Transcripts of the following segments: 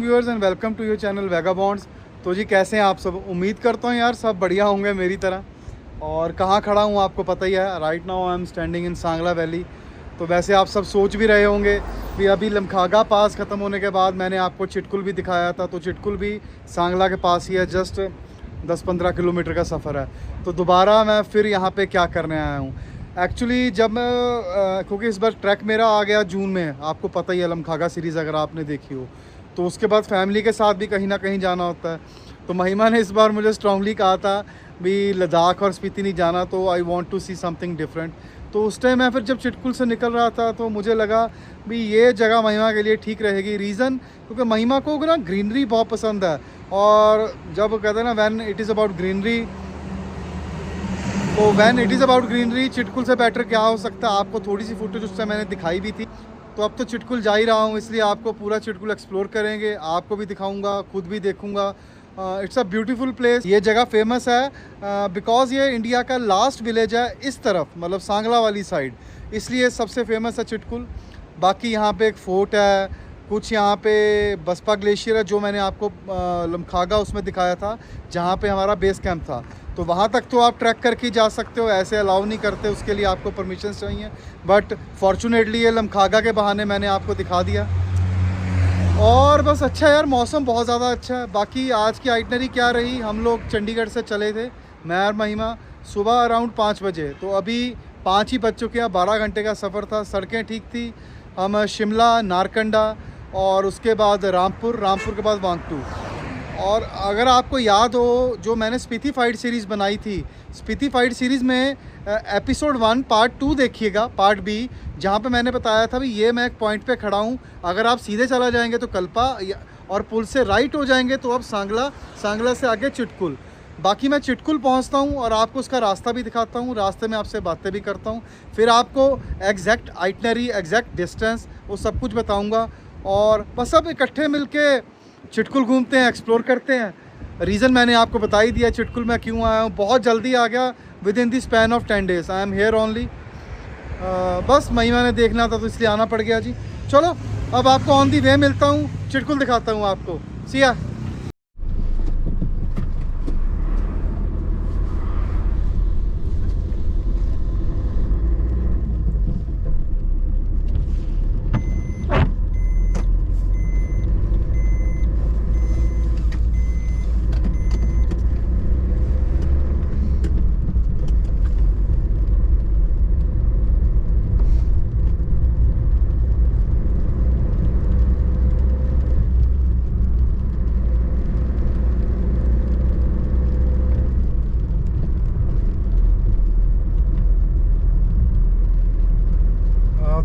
Viewers and welcome to your channel vagabonds. तो जी कैसे हैं आप सब? उम्मीद करता हूँ यार सब बढ़िया होंगे मेरी तरह। और कहाँ खड़ा हूँ आपको पता ही है, right now I am standing in Sangla valley. तो वैसे आप सब सोच भी रहे होंगे कि अभी लमखागा पास ख़त्म होने के बाद मैंने आपको चिटकुल भी दिखाया था, तो चिटकुल भी सांगला के पास ही है, जस्ट 10-15 किलोमीटर का सफ़र है। तो दोबारा मैं फिर यहाँ पे क्या करने आया हूँ एक्चुअली, जब मैं क्योंकि इस बार ट्रैक मेरा आ गया जून में, आपको पता ही है लमखागा सीरीज़ अगर आपने देखी हो, तो उसके बाद फैमिली के साथ भी कहीं ना कहीं जाना होता है। तो महिमा ने इस बार मुझे स्ट्रांगली कहा था भी लद्दाख और स्पीति नहीं जाना, तो I want to see something different. तो उस टाइम मैं फिर जब चिटकुल से निकल रहा था तो मुझे लगा भी ये जगह महिमा के लिए ठीक रहेगी। रीज़न क्योंकि महिमा को ना ग्रीनरी बहुत पसंद है, और जब कहते हैं ना when it is about greenery, तो when it is about greenery Chitkul से बेटर क्या हो सकता है। आपको थोड़ी सी फुटेज उससे मैंने दिखाई भी थी, तो अब तो चिटकुल जा ही रहा हूँ, इसलिए आपको पूरा चिटकुल एक्सप्लोर करेंगे, आपको भी दिखाऊंगा, खुद भी देखूंगा। It's a beautiful place. ये जगह फेमस है बिकॉज़ ये इंडिया का लास्ट विलेज है इस तरफ, मतलब सांगला वाली साइड, इसलिए सबसे फेमस है चिटकुल। बाकी यहाँ पे एक फ़ोर्ट है, कुछ यहाँ पे बसपा ग्लेशियर है जो मैंने आपको लमखागा उसमें दिखाया था जहाँ पे हमारा बेस कैंप था। तो वहाँ तक तो आप ट्रैक करके जा सकते हो, ऐसे अलाउ नहीं करते, उसके लिए आपको परमिशन चाहिए। बट फॉर्चुनेटली ये लमखागा के बहाने मैंने आपको दिखा दिया। और बस अच्छा यार, मौसम बहुत ज़्यादा अच्छा है। बाकी आज की आइटनरी क्या रही, हम लोग चंडीगढ़ से चले थे, मैं और महिमा, सुबह अराउंड 5 बजे। तो अभी 5 ही बज चुके हैं, 12 घंटे का सफ़र था। सड़कें ठीक थी, हम शिमला, नारकंडा और उसके बाद रामपुर के बाद वांगटू। और अगर आपको याद हो जो मैंने स्पीति फाइट सीरीज़ बनाई थी, स्पीति फाइट सीरीज़ में एपिसोड 1 पार्ट 2 देखिएगा, पार्ट बी, जहाँ पे मैंने बताया था भी ये मैं एक पॉइंट पे खड़ा हूँ, अगर आप सीधे चला जाएंगे तो कल्पा, और पुल से राइट हो जाएंगे तो अब सांगला से आगे चिटकुल। बाकी मैं चिटकुल पहुँचता हूँ और आपको उसका रास्ता भी दिखाता हूँ, रास्ते में आपसे बातें भी करता हूँ, फिर आपको एग्जैक्ट आइटनरी, एग्जैक्ट डिस्टेंस, वो सब कुछ बताऊँगा। और बस सब इकट्ठे मिलके चिटकुल घूमते हैं, एक्सप्लोर करते हैं। रीज़न मैंने आपको बता ही दिया चिटकुल मैं क्यों आया हूँ, बहुत जल्दी आ गया, with in the span of 10 days I am here only. बस महिमा ने देखना था तो इसलिए आना पड़ गया जी। चलो अब आपको ऑन दी वे मिलता हूँ, चिटकुल दिखाता हूँ आपको। सिया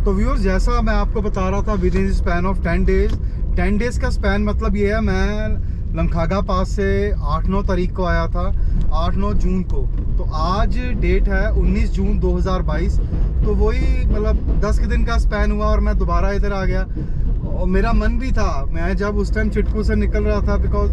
तो व्यूअर्स, जैसा मैं आपको बता रहा था, with in span of 10 days, 10 days का स्पैन मतलब ये है, मैं लमखागा पास से 8-9 तारीख को आया था, 8-9 जून को। तो आज डेट है 19 जून 2022, तो वही मतलब 10 के दिन का स्पैन हुआ और मैं दोबारा इधर आ गया। और मेरा मन भी था, मैं जब उस टाइम चिटकुल से निकल रहा था, बिकॉज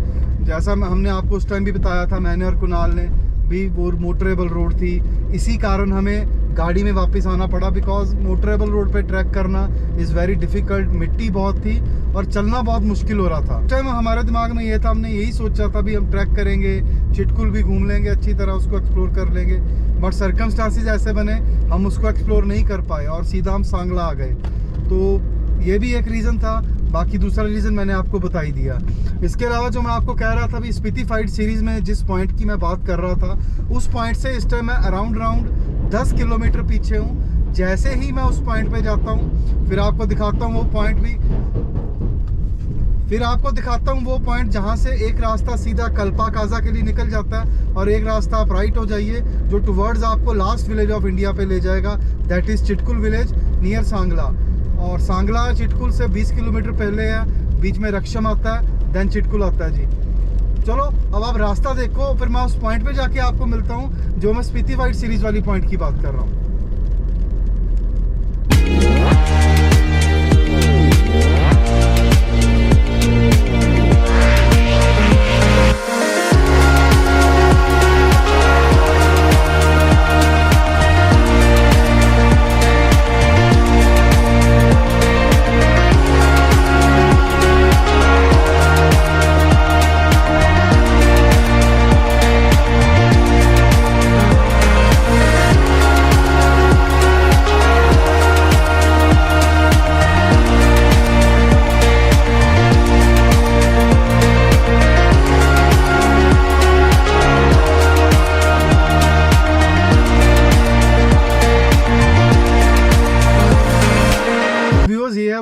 जैसा हमने आपको उस टाइम भी बताया था, मैंने और कुणाल ने भी, वो मोटरेबल रोड थी, इसी कारण हमें गाड़ी में वापस आना पड़ा, बिकॉज मोटरेबल रोड पे ट्रैक करना इज़ वेरी डिफ़िकल्ट, मिट्टी बहुत थी और चलना बहुत मुश्किल हो रहा था। उस टाइम हमारे दिमाग में ये था, हमने यही सोचा था भी हम ट्रैक करेंगे, चिटकुल भी घूम लेंगे, अच्छी तरह उसको एक्सप्लोर कर लेंगे। बट सर्कमस्टांसिस ऐसे बने, हम उसको एक्सप्लोर नहीं कर पाए और सीधा हम सांगला आ गए। तो ये भी एक रीज़न था, बाकी दूसरा रीज़न मैंने आपको बता ही दिया। इसके अलावा जो मैं आपको कह रहा था भी, स्पीति फाइट सीरीज़ में जिस पॉइंट की मैं बात कर रहा था, उस पॉइंट से इस टाइम मैं अराउंड 10 किलोमीटर पीछे हूँ। जैसे ही मैं उस पॉइंट पे जाता हूँ, फिर आपको दिखाता हूँ वो पॉइंट भी, फिर आपको दिखाता हूँ वो पॉइंट जहाँ से एक रास्ता सीधा कल्पा काजा के लिए निकल जाता है और एक रास्ता आप राइट हो जाइए जो टुवर्ड्स आपको लास्ट विलेज ऑफ इंडिया पे ले जाएगा, that is Chitkul village near Sangla. और सांगला चिटकुल से 20 किलोमीटर पहले है, बीच में रक्षम आता है, देन चिटकुल आता है जी। चलो अब आप रास्ता देखो, फिर मैं उस पॉइंट पे जाके आपको मिलता हूँ जो मैं स्पीति फाइट सीरीज़ वाली पॉइंट की बात कर रहा हूँ।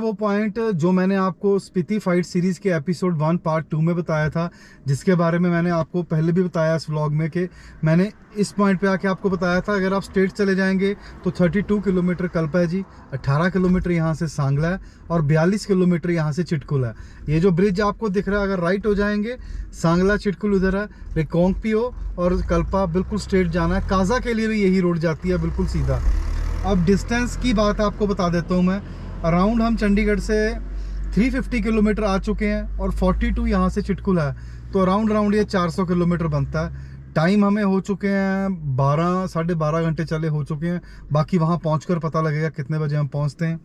वो पॉइंट जो मैंने आपको स्पीति फाइट सीरीज़ के एपिसोड 1 पार्ट 2 में बताया था, जिसके बारे में मैंने आपको पहले भी बताया इस व्लॉग में कि मैंने इस पॉइंट पे आके आपको बताया था अगर आप स्ट्रेट चले जाएंगे तो 32 किलोमीटर कल्पा है जी, 18 किलोमीटर यहाँ से सांगला है और 42 किलोमीटर यहाँ से चिटकुल है। ये जो ब्रिज आपको दिख रहा है, अगर राइट हो जाएंगे सांगला चिटकुल उधर है, रिकोंगपियो और कल्पा बिल्कुल स्ट्रेट जाना है। काजा के लिए भी यही रोड जाती है बिल्कुल सीधा। अब डिस्टेंस की बात आपको बता देता हूँ मैं। अराउंड हम चंडीगढ़ से 350 किलोमीटर आ चुके हैं और 42 यहाँ से चिटकुल है, तो अराउंड ये 400 किलोमीटर बनता है। टाइम हमें हो चुके हैं 12 - 12 घंटे चले हो चुके हैं। बाकी वहाँ पहुँचकर पता लगेगा कितने बजे हम पहुँचते हैं।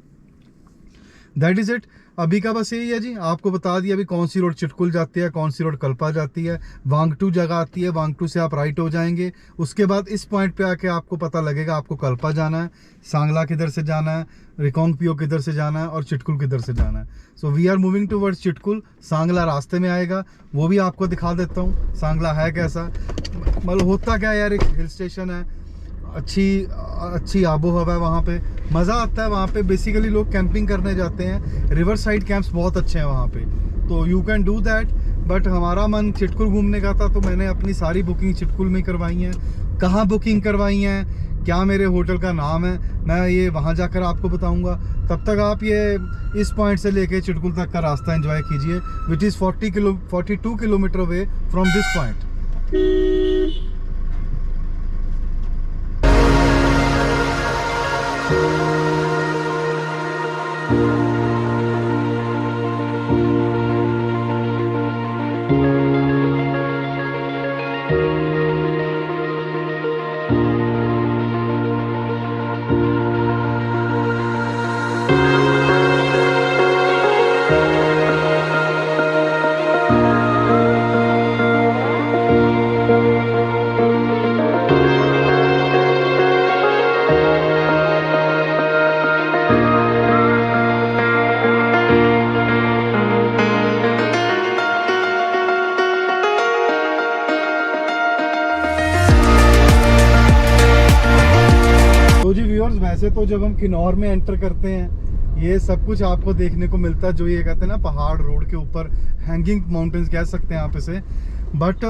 That is it. अभी का बस यही है जी, आपको बता दिया अभी कौन सी रोड चिटकुल जाती है, कौन सी रोड कल्पा जाती है। वांगटू जगह आती है, वांगटू से आप राइट हो जाएंगे। उसके बाद इस पॉइंट पे आके आपको पता लगेगा आपको कल्पा जाना है, सांगला किधर से जाना है, रिकोंगपियो किधर से जाना है और चिटकुल किधर से जाना है। So we are moving towards Chitkul. Sangla रास्ते में आएगा, वो भी आपको दिखा देता हूँ सांगला है कैसा। मतलब होता क्या है यार, एक हिल स्टेशन है, अच्छी आबो हवा है वहाँ पे, मज़ा आता है वहाँ पे। बेसिकली लोग कैंपिंग करने जाते हैं, रिवर साइड कैंप्स बहुत अच्छे हैं वहाँ पे, तो you can do that. But हमारा मन चिटकुल घूमने का था, तो मैंने अपनी सारी बुकिंग चिटकुल में करवाई हैं। कहाँ बुकिंग करवाई हैं, क्या मेरे होटल का नाम है, मैं ये वहाँ जाकर आपको बताऊँगा। तब तक आप ये इस पॉइंट से लेके चिटकुल तक का रास्ता एंजॉय कीजिए, which is 42 kilometre away from this point. वैसे तो जब हम किन्नौर में एंटर करते हैं ये सब कुछ आपको देखने को मिलता है, जो ये कहते हैं ना पहाड़ रोड के ऊपर, हैंगिंग माउंटेन्स कह सकते हैं आप इसे। बट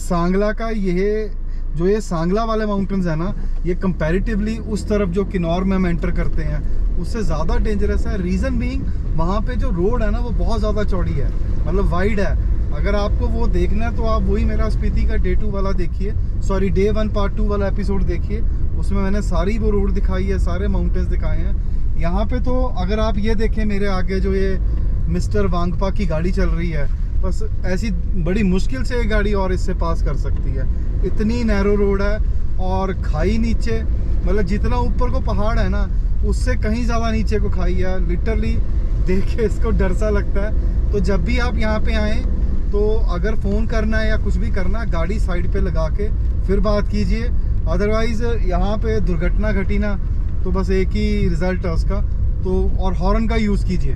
सांगला का ये सांगला वाले माउंटेन्स है ना, ये कंपैरेटिवली उस तरफ जो किन्नौर में हम एंटर करते हैं उससे ज़्यादा डेंजरस है। रीज़न बीइंग वहाँ पे जो रोड है ना वो बहुत ज़्यादा चौड़ी है, मतलब वाइड है। अगर आपको वो देखना है तो आप वही मेरा स्पीति का Day 2 वाला देखिए, सॉरी Day 1 पार्ट 2 वाला एपिसोड देखिए, उसमें मैंने सारी वो रोड दिखाई है, सारे माउंटेन्स दिखाए हैं। यहाँ पे तो अगर आप ये देखें मेरे आगे जो ये मिस्टर वांगपा की गाड़ी चल रही है, बस ऐसी बड़ी मुश्किल से ये गाड़ी और इससे पास कर सकती है। इतनी नैरो रोड है और खाई नीचे, मतलब जितना ऊपर को पहाड़ है ना उससे कहीं ज़्यादा नीचे को खाई है। लिटरली देख के इसको डर सा लगता है। तो जब भी आप यहाँ पे आएँ तो अगर फ़ोन करना है या कुछ भी करना है, गाड़ी साइड पे लगा के फिर बात कीजिए। अदरवाइज़ यहाँ पे दुर्घटना घटी ना तो बस एक ही रिज़ल्ट है उसका, तो और हॉर्न का यूज़ कीजिए।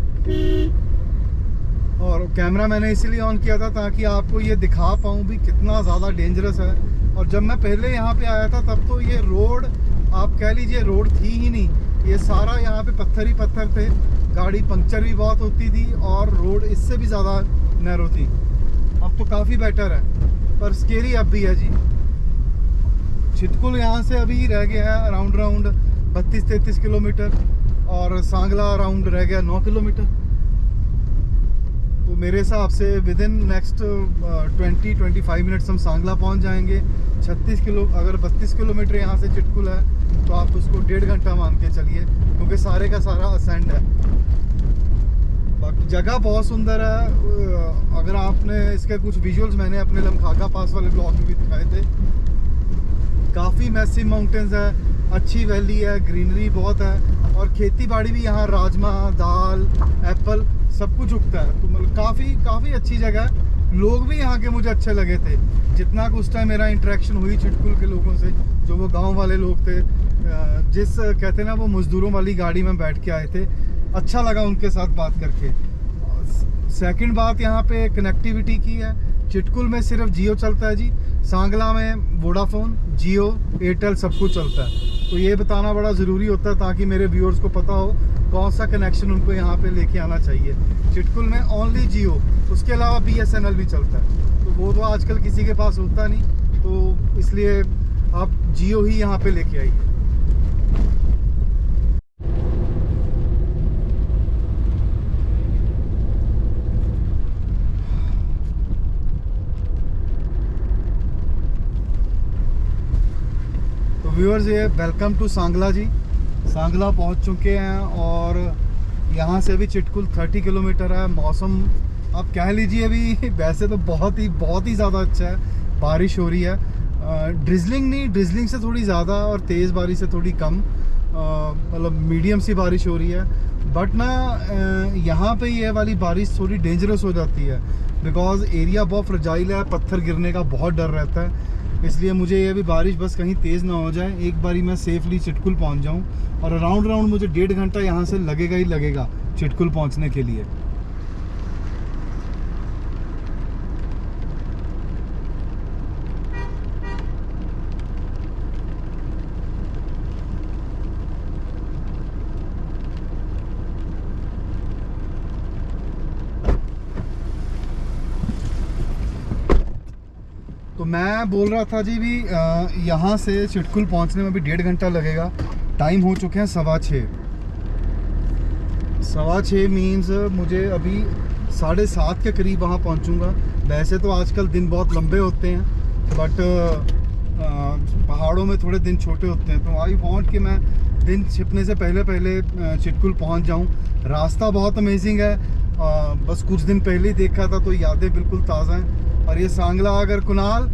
और कैमरा मैंने इसीलिए ऑन किया था ताकि आपको ये दिखा पाऊँ भी कितना ज़्यादा डेंजरस है। और जब मैं पहले यहाँ पे आया था तब तो ये रोड आप कह लीजिए रोड थी ही नहीं, ये सारा यहाँ पे पत्थर ही पत्थर थे, गाड़ी पंक्चर भी बहुत होती थी और रोड इससे भी ज़्यादा नैरो थी। अब तो काफ़ी बेटर है, पर स्केरी अब भी है जी। चिटकुल यहाँ से अभी रह गया है अराउंड 32-33 किलोमीटर और सांगला अराउंड रह गया 9 किलोमीटर। तो मेरे हिसाब से विद इन नेक्स्ट 20-25 मिनट्स हम सांगला पहुँच जाएंगे। 36 किलो अगर 32 किलोमीटर यहाँ से चिटकुल है तो आप उसको 1.5 घंटा मान के चलिए, क्योंकि सारे का सारा असेंड है। बाकी जगह बहुत सुंदर है। अगर आपने इसके कुछ विजुअल्स मैंने अपने लमखाका पास वाले ब्लॉग में भी दिखाए थे। काफ़ी मैसिव माउंटेन्स है, अच्छी वैली है, ग्रीनरी बहुत है और खेती बाड़ी भी यहाँ राजमा, दाल, एप्पल सब कुछ उगता है। तो मतलब काफ़ी अच्छी जगह है। लोग भी यहाँ के मुझे अच्छे लगे थे, जितना कुछ टाइम मेरा इंटरेक्शन हुई चिटकुल के लोगों से, जो वो गांव वाले लोग थे, जिस कहते ना वो मज़दूरों वाली गाड़ी में बैठ के आए थे, अच्छा लगा उनके साथ बात करके। सेकंड बात यहाँ पे कनेक्टिविटी की है। चिटकुल में सिर्फ जियो चलता है जी, सांगला में वोडाफोन, जियो, एयरटेल सब कुछ चलता है। तो ये बताना बड़ा ज़रूरी होता है ताकि मेरे व्यूअर्स को पता हो कौन सा कनेक्शन उनको यहाँ पे लेके आना चाहिए। चिटकुल में ओनली जियो, उसके अलावा BSNL भी चलता है, तो वो तो आजकल किसी के पास होता नहीं, तो इसलिए आप जियो ही यहाँ पे लेके आइए। तो व्यूअर्स, ये वेलकम टू सांगला जी। सांगला पहुंच चुके हैं और यहाँ से अभी चिटकुल 30 किलोमीटर है। मौसम आप कह लीजिए अभी वैसे तो बहुत ही ज़्यादा अच्छा है, बारिश हो रही है। ड्रिजलिंग नहीं, ड्रिजलिंग से थोड़ी ज़्यादा और तेज़ बारिश से थोड़ी कम, मतलब मीडियम सी बारिश हो रही है। बट ना यहाँ पे ये वाली बारिश थोड़ी डेंजरस हो जाती है बिकॉज़ एरिया बहुत फ्रजाइल है, पत्थर गिरने का बहुत डर रहता है। इसलिए मुझे ये भी बारिश बस कहीं तेज़ ना हो जाए, एक बारी मैं सेफली चिटकुल पहुंच जाऊं। और राउंड मुझे 1.5 घंटा यहाँ से लगेगा ही लगेगा चिटकुल पहुंचने के लिए। तो मैं बोल रहा था जी भी यहाँ से चिटकुल पहुँचने में भी 1.5 घंटा लगेगा। टाइम हो चुके हैं 6:15। 6:15 मीन्स मुझे अभी 7:30 के करीब वहाँ पहुँचूँगा। वैसे तो आजकल दिन बहुत लंबे होते हैं, बट पहाड़ों में थोड़े दिन छोटे होते हैं, तो आई वांट कि मैं दिन छिपने से पहले चिटकुल पहुँच जाऊँ। रास्ता बहुत अमेजिंग है, बस कुछ दिन पहले ही देखा था तो यादें बिल्कुल ताज़ा हैं। और ये सांगला, अगर कुणाल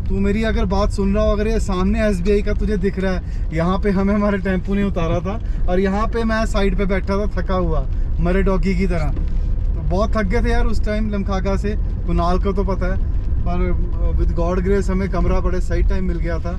तू मेरी अगर बात सुन रहा हो, अगर ये सामने SBI का तुझे दिख रहा है, यहाँ पे हमारे टेम्पो ने उतारा था और यहाँ पे मैं साइड पे बैठा था थका हुआ मरे डॉगी की तरह। तो बहुत थक गए थे यार उस टाइम लमखागा से, कुणाल को तो पता है, पर विद गॉड ग्रेस हमें कमरा बड़े सही टाइम मिल गया था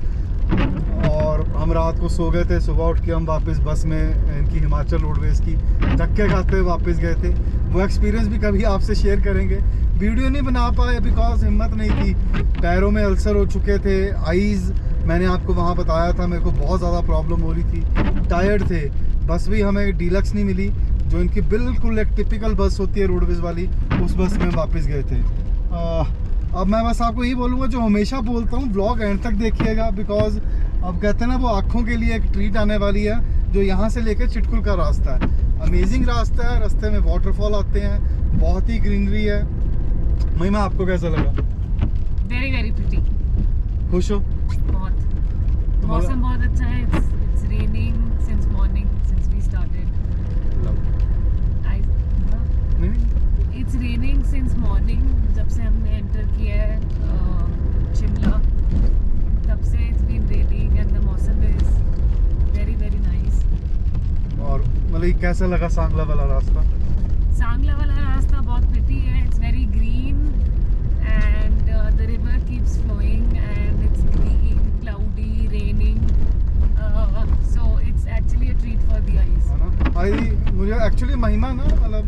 और हम रात को सो गए थे। सुबह उठ के हम वापस बस में इनकी हिमाचल रोडवेज़ की धक्के खाते हुए वापस गए थे। वो एक्सपीरियंस भी कभी आपसे शेयर करेंगे। वीडियो नहीं बना पाए बिकॉज हिम्मत नहीं थी, पैरों में अल्सर हो चुके थे, आईज़ मैंने आपको वहाँ बताया था मेरे को बहुत ज़्यादा प्रॉब्लम हो रही थी, टायर्ड थे। बस भी हमें डीलक्स नहीं मिली, जो इनकी बिल्कुल एक टिपिकल बस होती है रोडवेज़ वाली, उस बस में वापस गए थे। अब मैं बस आपको यही बोलूँगा जो हमेशा बोलता हूँ, ब्लॉग एंड तक देखिएगा बिकॉज अब कहते हैं ना वो आँखों के लिए एक ट्रीट आने वाली है। जो यहाँ से लेकर चिटकुल का रास्ता है, अमेजिंग रास्ता है, रास्ते में वाटरफॉल आते हैं, बहुत ही ग्रीनरी है। महिमा, आपको कैसा लगा? Very very pretty. खुश हो? बहुत। मौसम बहुत अच्छा है। It's raining since morning, since we started. It's raining since morning, जब से हमने एंटर किया है शिमला, तब से it's been raining and the mausam is very very nice. और मतलब कैसा लगा सांगला वाला रास्ता? सांगला वाला रास्ता बहुत प्रिटी है। It's very green and the river keeps flowing and it's green, cloudy, raining, so it's actually a treat for the eyes, है ना। मुझे एक्चुअली महिमा ना, मतलब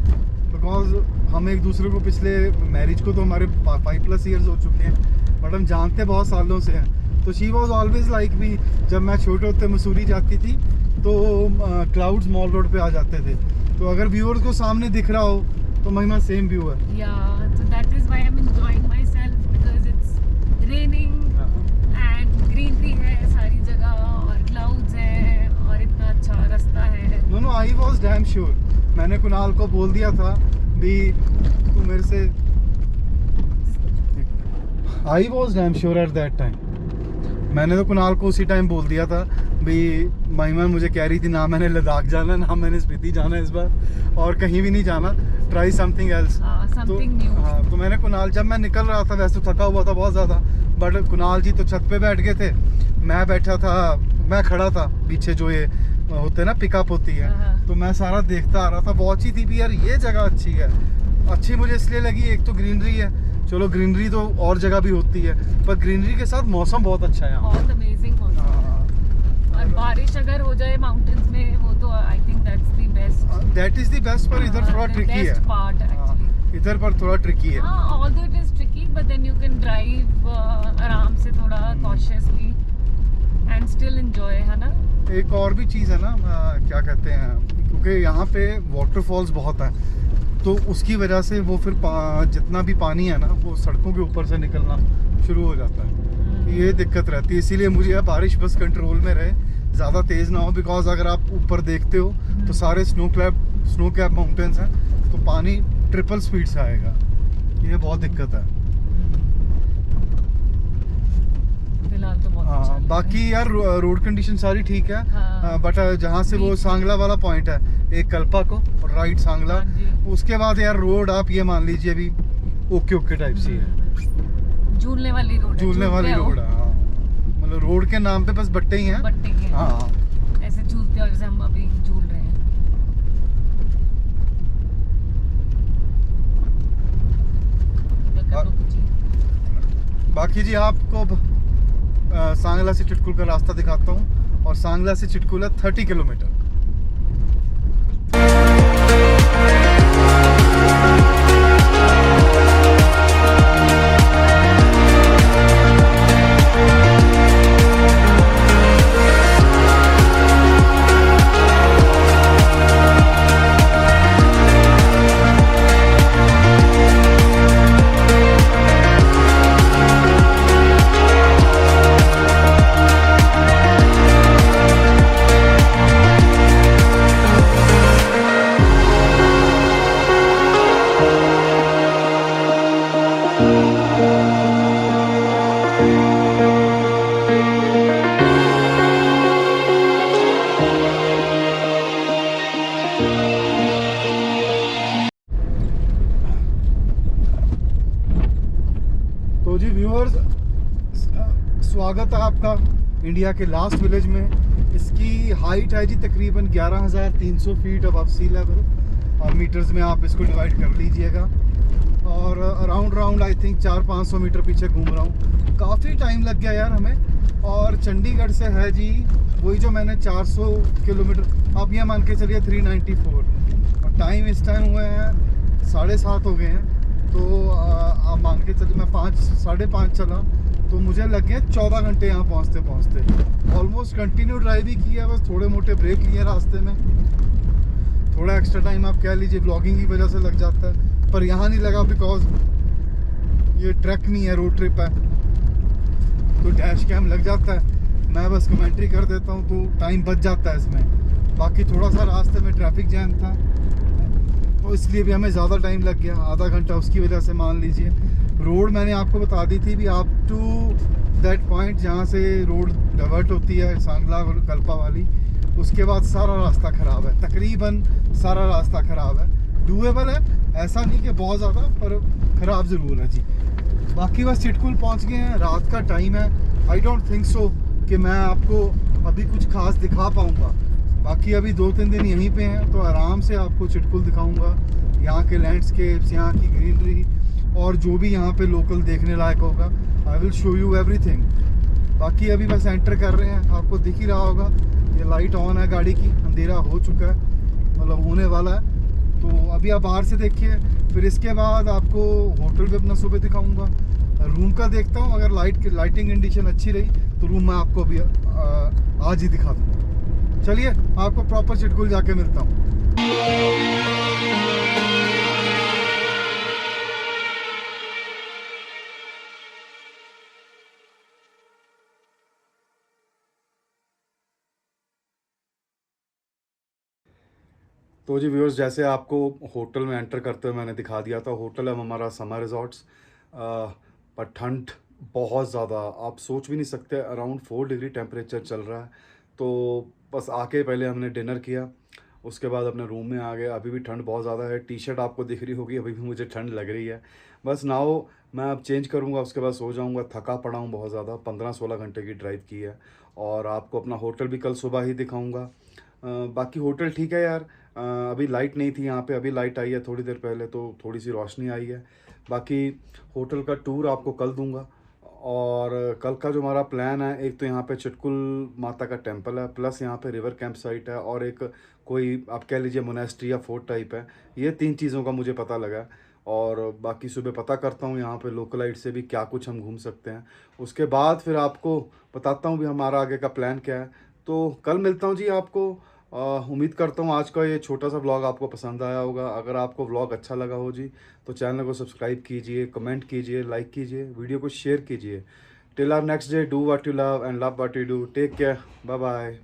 बिकॉज हम एक दूसरे को पिछले मैरिज को तो हमारे 5+ ईयर्स हो चुके हैं, बट हम जानते बहुत सालों से हैं। तो शी वॉज ऑलवेज लाइक भी, जब मैं छोटे होते मसूरी जाती थी तो क्लाउड्स मॉल रोड पे आ जाते थे। तो अगर व्यूअर्स को सामने दिख रहा हो तो महिमा सेम व्यू है। so that is why I'm enjoying myself because it's raining and greenery है सारी जगह और clouds हैं और इतना अच्छा रास्ता है। No I was damn sure, मैंने कुणाल को बोल दिया था भी तू मेरे से, आई was damn sure at that time. मैंने तो कुणाल को उसी टाइम बोल दिया था भी महिमा मुझे कह रही थी ना मैंने लद्दाख जाना, ना मैंने स्पीति जाना इस बार और कहीं भी नहीं जाना, ट्राई समथिंग एल्स। तो मैंने कुणाल, जब मैं निकल रहा था वैसे तो थका हुआ था बहुत ज़्यादा, बट कुणाल जी तो छत पे बैठ गए थे, मैं बैठा था, मैं खड़ा था पीछे जो ये होते हैं ना पिकअप होती है, तो मैं सारा देखता आ रहा था। वॉच ही थी भी यार ये जगह अच्छी है। अच्छी मुझे इसलिए लगी, एक तो ग्रीनरी है, चलो ग्रीनरी तो और जगह भी होती है, पर ग्रीनरी के साथ मौसम बहुत अच्छा है, बहुत अमेजिंग मौसम है। और बारिश अगर हो जाए माउंटेन्स में वो तो I think that's the best, that is the best. पर इधर थोड़ा ट्रिकी है, पार्ट एक्चुअली इधर पर थोड़ा ट्रिकी है। Although it is tricky but then you can drive आराम से, थोड़ा कॉशियसली एंड स्टिल एंजॉय, है ना। एक और भी चीज़ है ना, क्या कहते हैं, क्योंकि यहाँ पे वाटरफॉल्स बहुत हैं, तो उसकी वजह से वो फिर जितना भी पानी है ना वो सड़कों के ऊपर से निकलना शुरू हो जाता है। ये दिक्कत रहती है, इसीलिए मुझे यह बारिश बस कंट्रोल में रहे, ज़्यादा तेज़ ना हो। बिकॉज अगर आप ऊपर देखते हो तो सारे स्नो कैप माउंटेन्स हैं, तो पानी ट्रिपल स्पीड से आएगा। ये बहुत दिक्कत है। फिलहाल तो बहुत अच्छा हाँ, लग रहा बाकी है। यार रोड कंडीशन सारी ठीक है। हाँ। बट जहाँ से वो सांगला वाला पॉइंट है, एक कल्पा को और राइट सांगला, हाँ जी। उसके बाद यार रोड आप ये मान लीजिए अभी ओके ओके टाइप सी है। झूलने वाली रोड है, झूलने वाली झूलते हो। रोड है, हाँ। मतलब रोड के नाम पे बस बट्टे ही हैं। बट्टे के हाँ, ऐसे झूलते हो जैसे हम अभी झूल रहे हैं। इधर कर लो कुछ ही। बाकी जी आपको सांगला से चिटकुल का रास्ता दिखाता हूँ, और सांगला से चिटकुल है 30 किलोमीटर। तो जी व्यूअर्स, स्वागत है आपका इंडिया के लास्ट विलेज में। इसकी हाइट है जी तकरीबन 11,300 फीट अबव सी लेवल, और मीटर्स में आप इसको डिवाइड कर लीजिएगा। और अराउंड आई थिंक 400-500 मीटर पीछे घूम रहा हूँ। काफ़ी टाइम लग गया यार हमें। और चंडीगढ़ से है जी वही जो मैंने 400 किलोमीटर, आप ये मान के चलिए 394, और टाइम इस टाइम हुए हैं 7:30 हो गए हैं। तो आप मान के चलिए मैं 5-5:30 चला, तो मुझे लग गए 14 घंटे यहाँ पहुँचते पहुँचते। ऑलमोस्ट कंटिन्यू ड्राइव ही किया, बस थोड़े मोटे ब्रेक लिए रास्ते में। थोड़ा एक्स्ट्रा टाइम आप कह लीजिए ब्लॉगिंग की वजह से लग जाता है, पर यहाँ नहीं लगा बिकॉज ये ट्रैक नहीं है, रोड ट्रिप है, तो डैश कैम लग जाता है। मैं बस कमेंट्री कर देता हूँ तो टाइम बच जाता है इसमें। बाकी थोड़ा सा रास्ते में ट्रैफिक जैम था, तो इसलिए भी हमें ज़्यादा टाइम लग गया, आधा घंटा उसकी वजह से मान लीजिए। रोड मैंने आपको बता दी थी भी, आप टू दैट पॉइंट जहाँ से रोड डाइवर्ट होती है सांगला और कल्पा वाली, उसके बाद सारा रास्ता ख़राब है, तकरीबन सारा रास्ता ख़राब है। डूएबल है, ऐसा नहीं कि बहुत ज़्यादा, पर ख़राब ज़रूर है जी। बाकी बस चिटकुल पहुँच गए हैं, रात का टाइम है। आई डोंट थिंक सो कि मैं आपको अभी कुछ खास दिखा पाऊँगा। बाकी अभी 2-3 दिन यहीं पे हैं, तो आराम से आपको चिटकुल दिखाऊंगा, यहाँ के लैंडस्केप्स, यहाँ की ग्रीनरी, और जो भी यहाँ पे लोकल देखने लायक होगा। I will show you everything. बाकी अभी बस एंटर कर रहे हैं, आपको दिख ही रहा होगा ये लाइट ऑन है गाड़ी की, अंधेरा हो चुका है, मतलब होने वाला है। तो अभी आप बाहर से देखिए, फिर इसके बाद आपको होटल भी अपना सुबह दिखाऊंगा। रूम का देखता हूँ, अगर लाइटिंग कंडीशन अच्छी रही तो रूम मैं आपको अभी आज ही दिखा दूँगा। चलिए आपको प्रॉपर चिटकुल जाके मिलता हूँ। तो जी व्यूअर्स, जैसे आपको होटल में एंटर करते हुए मैंने दिखा दिया था, होटल है हमारा समर रिजॉर्ट्स। पर ठंड बहुत ज़्यादा, आप सोच भी नहीं सकते, अराउंड 4 डिग्री टेम्परेचर चल रहा है। तो बस आके पहले हमने डिनर किया, उसके बाद अपने रूम में आ गए। अभी भी ठंड बहुत ज़्यादा है, टी शर्ट आपको दिख रही होगी, अभी भी मुझे ठंड लग रही है। बस नाउ मैं अब चेंज करूँगा, उसके बाद सो जाऊँगा। थका पड़ा हूँ बहुत ज़्यादा, 15-16 घंटे की ड्राइव की है। और आपको अपना होटल भी कल सुबह ही दिखाऊँगा। बाकी होटल ठीक है यार। अभी लाइट नहीं थी यहाँ पे, अभी लाइट आई है थोड़ी देर पहले, तो थोड़ी सी रोशनी आई है। बाकी होटल का टूर आपको कल दूंगा। और कल का जो हमारा प्लान है, एक तो यहाँ पे चिटकुल माता का टेम्पल है, प्लस यहाँ पे रिवर कैंप साइट है, और एक कोई आप कह लीजिए मोनेस्ट्री या फोर्ट टाइप है। ये 3 चीज़ों का मुझे पता लगा। और बाकी सुबह पता करता हूँ यहाँ पे लोकलाइट से भी क्या कुछ हम घूम सकते हैं। उसके बाद फिर आपको बताता हूँ भी हमारा आगे का प्लान क्या है। तो कल मिलता हूँ जी आपको। उम्मीद करता हूँ आज का ये छोटा सा व्लॉग आपको पसंद आया होगा। अगर आपको व्लॉग अच्छा लगा हो जी तो चैनल को सब्सक्राइब कीजिए, कमेंट कीजिए, लाइक कीजिए, वीडियो को शेयर कीजिए। Till our next day, do what you love and love what you do. Take care, bye bye.